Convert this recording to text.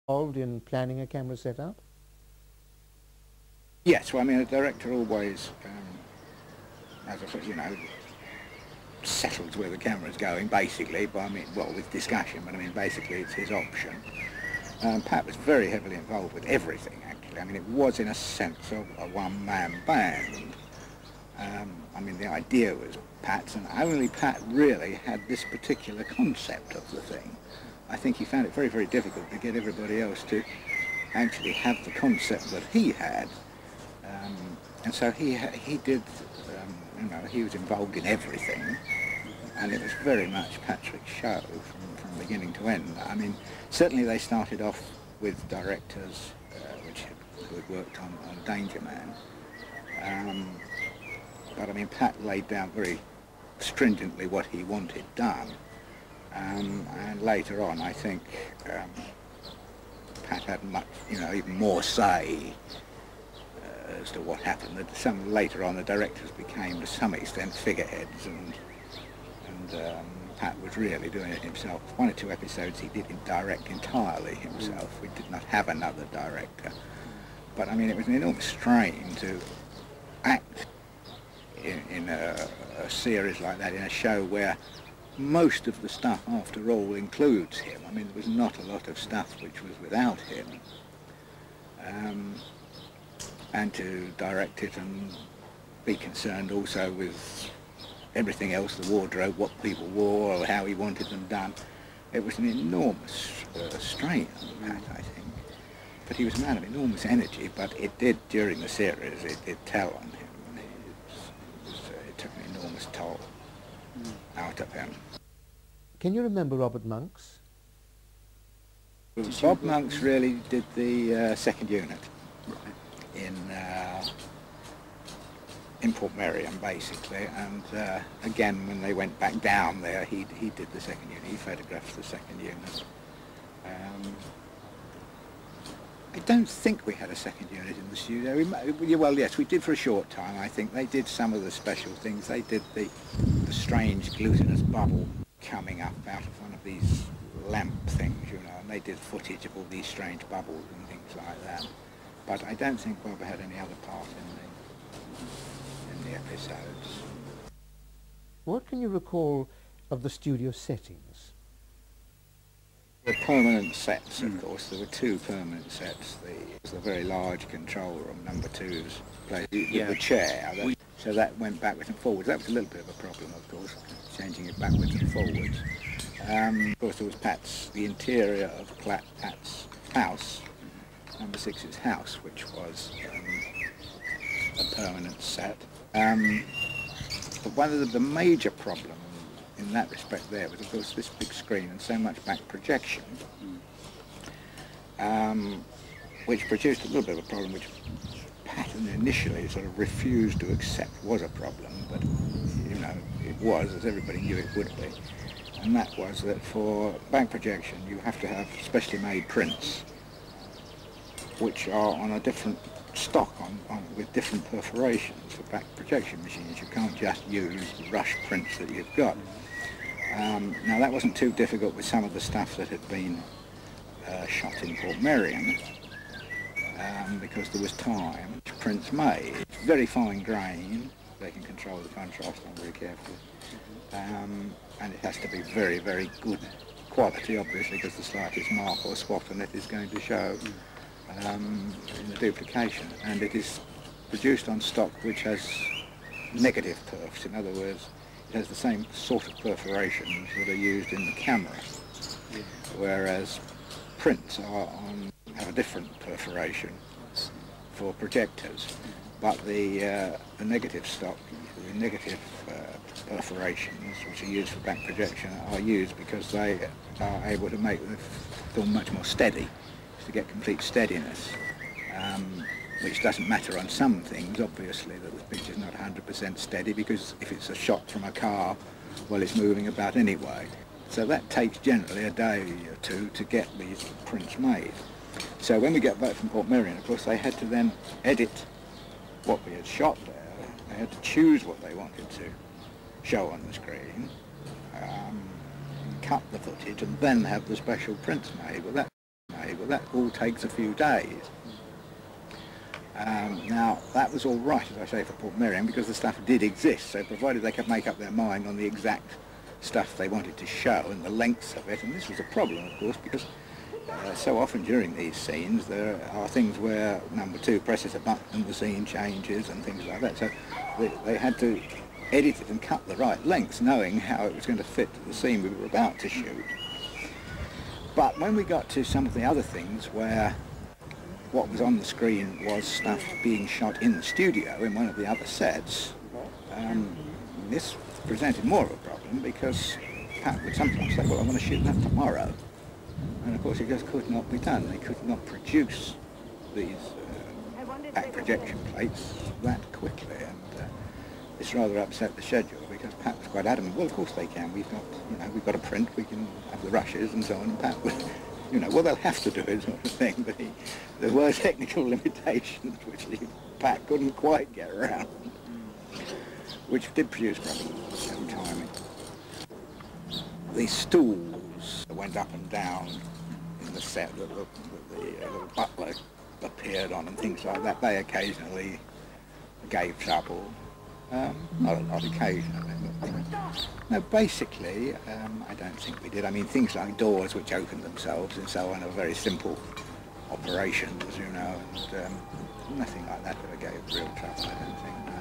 Involved in planning a camera setup? Yes, well, I mean, a director always, as I said, settles where the camera's going, basically, but I mean, well, with discussion, but I mean, basically it's his option. Pat was very heavily involved with everything, actually. I mean, it was, in a sense, a one-man band. I mean, the idea was Pat's, and only Pat really had this particular concept of the thing. I think he found it very, very difficult to get everybody else to actually have the concept that he had. And so he did, he was involved in everything, and it was very much Patrick's show from beginning to end. I mean, certainly they started off with directors who had worked on Danger Man, but I mean, Pat laid down very stringently what he wanted done, and later on, I think Pat had much, even more say as to what happened. That later on, the directors became, to some extent, figureheads, and Pat was really doing it himself. One or two episodes he didn't direct entirely himself. We did not have another director. But I mean, it was an enormous strain to act in a series like that, in a show where most of the stuff, after all, includes him. I mean, there was not a lot of stuff which was without him. And to direct it and be concerned also with everything else, the wardrobe, what people wore, or how he wanted them done. It was an enormous strain on Pat, I think. But he was a man of enormous energy, but it did, during the series, it did tell on him. And it took an enormous toll out of him. Can you remember Robert Monks? Bob Monks really did the second unit. Right. In Port Merion, basically, and again, when they went back down there, he did the second unit. He photographed the second unit. I don't think we had a second unit in the studio. Well, yes, we did for a short time. I think they did some of the special things. They did the strange glutinous bubble coming up out of one of these lamp things, and they did footage of all these strange bubbles and things like that. But I don't think Bob had any other part in the episodes. What can you recall of the studio settings? The permanent sets, of course. There were two permanent sets. The very large control room, number two's place, the chair. So that went backwards and forwards. That was a little bit of a problem, of course, changing it backwards and forwards. Of course, there was the interior of Pat's house, number 6's house, which was a permanent set. But one of the major problems in that respect there was, of course, this big screen and so much back projection, which produced a little bit of a problem, which Patton initially sort of refused to accept was a problem, but it was, as everybody knew it would be. And that was that for back projection you have to have specially made prints which are on a different stock with different perforations for back projection machines. You can't just use the rush prints that you've got. Now that wasn't too difficult with some of the stuff that had been shot in Port Merion, because there was time. Prints made, very fine grain, they can control the contrast on very carefully, and it has to be very, very good quality, obviously, because the slightest mark or spot on it is going to show in the duplication, and it is produced on stock which has negative perfs. In other words, it has the same sort of perforations that are used in the camera, whereas prints have a different perforation for projectors, but the negative stock, the negative perforations which are used for back projection are used because they are able to make the film much more steady, to get complete steadiness, which doesn't matter on some things, obviously, that the picture's not 100% steady, because if it's a shot from a car, well, it's moving about anyway. So that takes generally a day or two to get these prints made. So when we get back from Port Merion, of course, they had to then edit what we had shot there. They had to choose what they wanted to show on the screen, cut the footage, and then have the special prints made. Well, that but that all takes a few days. Now, that was all right, as I say, for Port Miriam, because the stuff did exist, so provided they could make up their mind on the exact stuff they wanted to show and the lengths of it, and this was a problem, of course, because so often during these scenes there are things where number 2 presses a button and the scene changes and things like that, so they had to edit it and cut the right lengths, knowing how it was going to fit the scene we were about to shoot. But when we got to some of the other things where what was on the screen was stuff being shot in the studio in one of the other sets, this presented more of a problem, because Pat would sometimes say, well, I want to shoot that tomorrow. And of course it just could not be done. They could not produce these back projection plates that quickly, and this rather upset the schedule, because Pat was quite adamant, well, of course they can, we've got a print, we can have the rushes and so on, and Pat was, well, they'll have to do it, sort of thing, but there were technical limitations which Pat couldn't quite get around, which did produce problems every time. The stools that went up and down in the set that the little butler appeared on and things like that, they occasionally gave trouble. Not a lot occasionally. No, basically, I don't think we did. I mean, things like doors which opened themselves and so on are very simple operations, and nothing like that ever gave real trouble, I don't think. No.